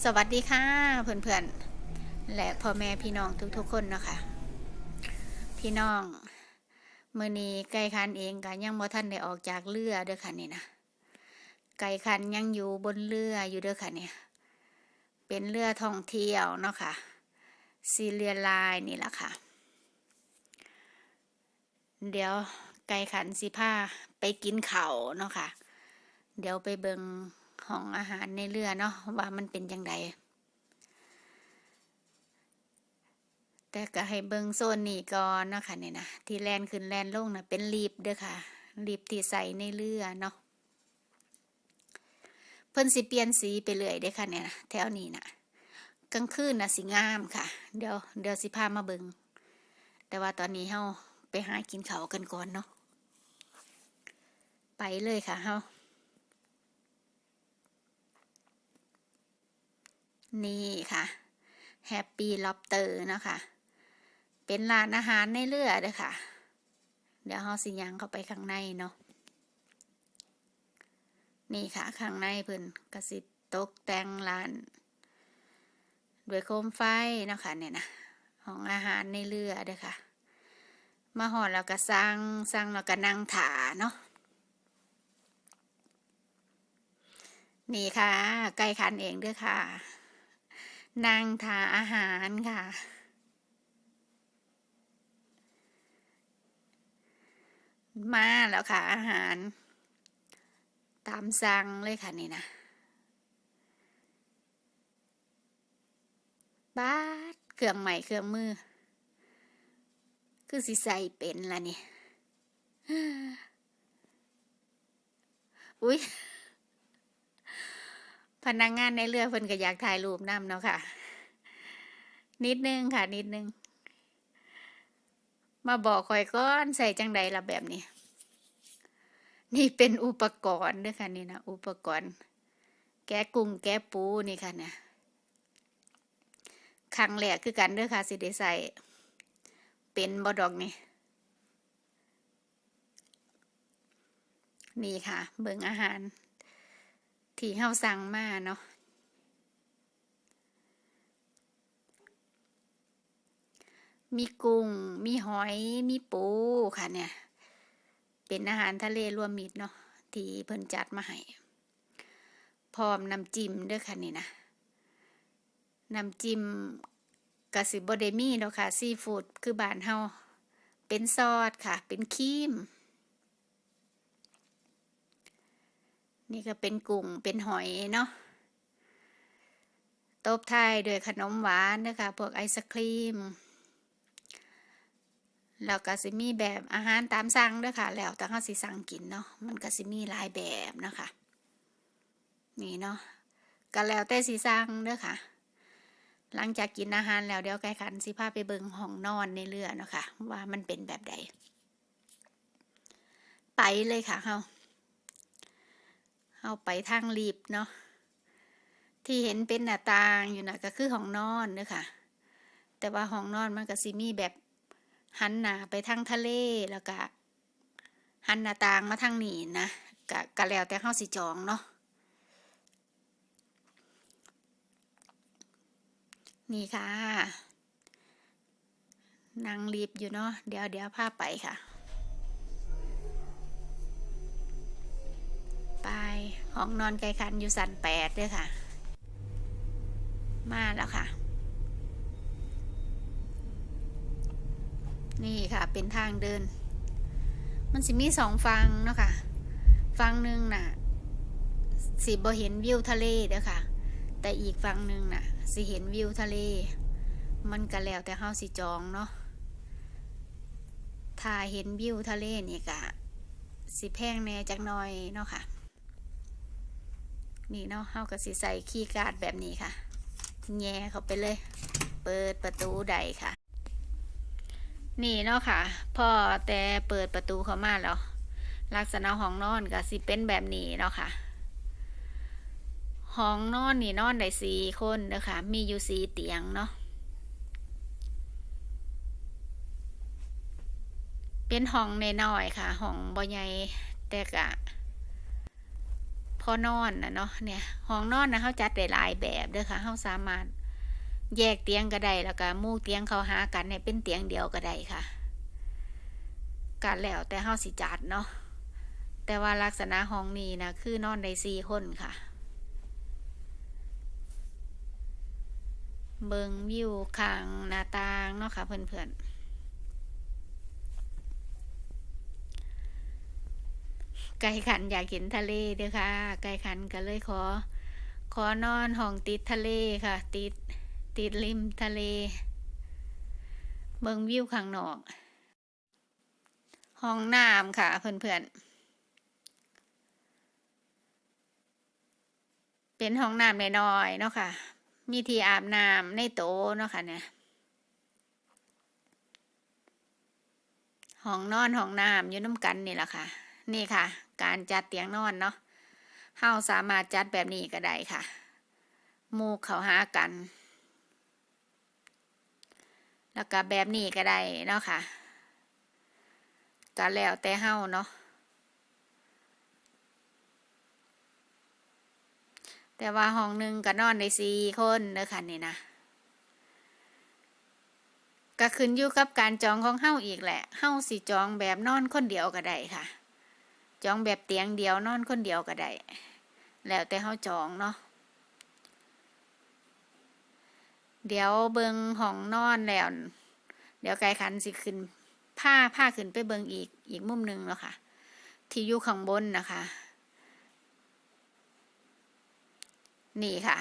สวัสดีค่ะเพื่อนๆและพ่อแม่พี่น้องทุกๆคนนะคะพี่น้องมื้อนี้ไก่คันเองก็ยังบ่ทันได้ออกจากเรือเด้อค่ะนี่นะไก่คันยังอยู่บนเรืออยู่เด้อค่ะเนี่ยเป็นเรือท่องเที่ยวเนาะค่ะซีเรียลไลน์นี่แหละค่ะเดี๋ยวไก่คันสิพาไปกินข้าวเนาะค่ะเดี๋ยวไปเบิ่งห้องอาหารในเรือเนาะว่ามันเป็นจังได แต่ก็ให้เบิ่งโซนนี้ก่อนเนาะค่ะเนี่ยนะที่แลนขึ้นแลนลงนะเป็นลิฟต์เด้อค่ะลิฟต์ที่ใส่ในเรือเนาะเพิ่นสิเปลี่ยนสีไปเรื่อยเด้อค่ะเนี่ยนะแถวนี้นะกลางคืนน่ะสิงามค่ะเดี๋ยวสิพามาเบิ่งแต่ว่าตอนนี้เฮาไปหากินข้าวกันก่อนเนาะไปเลยค่ะเฮานี่ค่ะแฮปปี้ล็อบสเตอร์เนาะค่ะเป็นร้านอาหารในเรือเด้อค่ะเดี๋ยวเฮาสิย่างเข้าไปข้างในเนาะ นี่ค่ะข้างในเพิ่นกระสิตกแต่งร้านด้วยโคมไฟนะคะเนี่ยนะห้องอาหารในเรือเด้อค่ะมาหอดแล้วก็สั่งแล้วก็นั่งถาเนาะนี่ค่ะไก่คันเองเด้อค่ะนั่งถาอาหารค่ะมาแล้วค่ะอาหารตามสั่งเลยค่ะนี่นะบ้าดเครื่องใหม่เครื่องมือคือสิใส่เป็นละนี่อุ๊ย พนักงานในเรือเพิ่นก็อยากถ่ายรูปนำเนาะค่ะนิดนึงค่ะนิดนึงมาบอกข่อยก้อนใส่จังใดละแบบนี้นี่เป็นอุปกรณ์ด้วยค่ะนี่นะอุปกรณ์แกะกุ้งแกะปูนี่ค่ะเนี่ยครั้งแรกคือกันเด้อค่ะสิได้ใส่เป็นบ่ดอกนี่นี่ค่ะเบิ่งอาหารที่เฮาสั่งมาเนาะมีกุ้งมีหอยมีปูค่ะเนี่ยเป็นอาหารทะเลรวมมิตรเนาะที่เพิ่นจัดมาให้พร้อมน้ำจิ้มเด้อค่ะนี่นะน้ำจิ้มกะสิบ่ได้มีดอกค่ะซีฟู้ดคือบ้านเฮาเป็นซอสค่ะเป็นครีมนี่ก็เป็นกุ้งเป็นหอยเนาะตบท้ายด้วยขนมหวานนะคะพวกไอศครีมแล้วก็สิมีแบบอาหารตามสั่งด้วยค่ะแล้วแต่เฮาสิสั่งกินเนาะมันก็สิมีหลายแบบนะคะนี่เนาะก็แล้วแต่สิสั่งเด้อค่ะหลังจากกินอาหารแล้วเดี๋ยวไก่ขันสิพาไปเบิ่งห้องนอนในเรือเนาะค่ะว่ามันเป็นแบบใดไปเลยค่ะเฮาไปทางลิฟต์เนาะที่เห็นเป็นหน้าต่างอยู่น่ะก็คือห้องนอนเด้อค่ะแต่ว่าห้องนอนมันก็สิมีแบบหันหน้าไปทางทะเลแล้วก็หันหน้าต่างมาทางนี้นะก็แล้วแต่เฮาสิจองเนาะนี่ค่ะนั่งลิฟต์อยู่เนาะเดี๋ยวพาไปค่ะไปห้องนอนไกลคันอยู่สัน8ด้วยค่ะมาแล้วค่ะนี่ค่ะเป็นทางเดินมันสิมี2 ฝั่งเนาะค่ะฝั่งหนึ่งน่ะสิบ่เห็นวิวทะเลเด้อค่ะแต่อีกฝั่งหนึ่งน่ะสิเห็นวิวทะเลมันก็แล้วแต่เฮาสิจองเนาะถ้าเห็นวิวทะเลนี่ก็สิแพงแน่จักหน่อยเนาะค่ะนี่เนาะเฮาก็สิใส่คีย์การ์ดแบบนี้ค่ะแง่เข้าไปเลยเปิดประตูใดค่ะนี่เนาะค่ะพอแต่เปิดประตูเข้ามาแล้วลักษณะห้องนอนก็สิเป็นแบบนี้เนาะค่ะห้องนอนนี่นอนได้4 คนเด้อค่ะมีอยู่4 เตียงเนาะเป็นห้องน้อยๆค่ะห้องบ่ใหญ่แต่ก็ พอนอนนะเนาะเนี่ยห้องนอนนะเขาจัดได้หลายแบบเด้อค่ะเขาสามารถแยกเตียงก็ได้แล้วก็มู่เตียงเขาหากันให้เป็นเตียงเดียวก็ได้ค่ะก็แล้วแต่เขาสิจัดเนาะแต่ว่าลักษณะห้องนี้นะคือนอนได้4 คนค่ะเบิงวิวข้างหน้าต่างเนาะค่ะเพื่อนๆไก่ขันอยากเห็นทะเลเด้อค่ะไก่ขันก็เลยขอนอนห้องติดทะเลค่ะติดริมทะเลเบิงวิวข้างนอกห้องน้ำค่ะเพื่อนๆเป็นห้องน้ำน้อยๆเนาะค่ะมีที่อาบน้ำในโต๊ะเนาะค่ะเนี่ยห้องนอนห้องน้ำอยู่น้ำกันนี่แหละค่ะนี่ค่ะการจัดเตียงนอนเนาะเฮาสามารถจัดแบบนี้ก็ได้ค่ะหมู่เขาหากันแล้วก็แบบนี้ก็ได้เนาะค่ะก็แล้วแต่เฮาเนาะแต่ว่าห้องหนึ่งก็นอนได้4 คนเด้อค่ะนี่นะก็ขึ้นอยู่กับการจองของเฮาอีกแหละเฮาสิจองแบบนอนคนเดียวก็ได้ค่ะจองแบบเตียงเดียวนอนคนเดียวก็ได้แล้วแต่เฮาจองเนาะเดี๋ยวเบิงห้องนอนแล้วเดี๋ยวไก่ขันสิขึ้นผ้าขึ้นไปเบิงอีกมุมหนึ่งแล้วค่ะที่อยู่ข้างบนนะคะนี่ค่ะ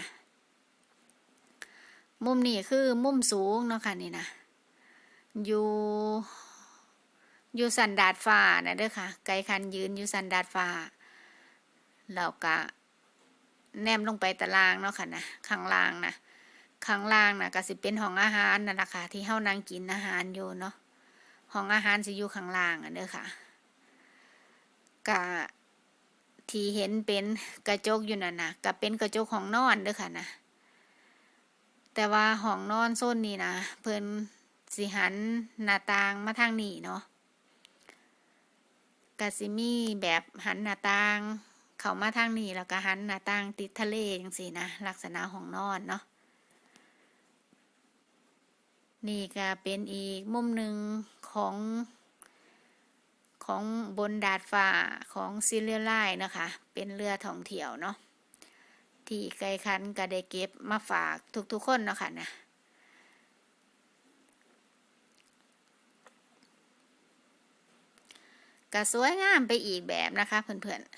มุมนี้คือมุมสูงเนาะค่ะนี่นะอยู่สันดาดฟ้านะเด้อค่ะไก่ขันยืนอยู่สันดาดฟ้าแล้วก็แนมลงไปตารางเนาะค่ะนะข้างล่างนะก็สิเป็นห้องอาหารนั่นแหละค่ะที่เฮานั่งกินอาหารอยู่เนาะห้องอาหารสิอยู่ข้างล่างเด้อค่ะก็ที่เห็นเป็นกระจกอยู่นั่นนะก็เป็นกระจกห้องนอนเด้อค่ะนะแต่ว่าห้องนอนโซนนี้นะเพิ่นสิหันหน้าต่างมาทางนี้เนาะก็สิมีแบบหันหน้าต่างเข้ามาทางนี้แล้วก็หันหน้าต่างติดทะเลจังซี่นะลักษณะห้องนอนเนาะนี่ก็เป็นอีกมุมหนึ่งของของบนดาดฟ้าของซิเลียไลน์นะคะเป็นเรือท่องเที่ยวเนาะที่ไกลคันก็ได้เก็บมาฝากทุกๆคนเนาะค่ะนะก็สวยงามไปอีกแบบนะคะเพื่อนๆ